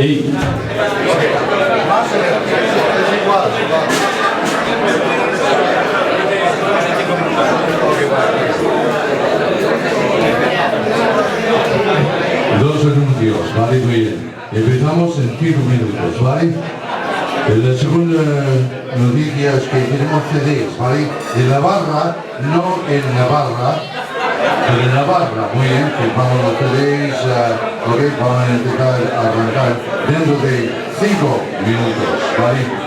Ahí. Dos anuncios, ¿vale? Muy bien. Empezamos en 5 minutos, ¿vale? La segunda noticia es que tenemos CDs, ¿vale? De Navarra, no en Navarra, pero en Navarra, muy bien, firmamos los CDs, ok, vamos a intentar arrancar dentro de 5 minutos, ¿vale?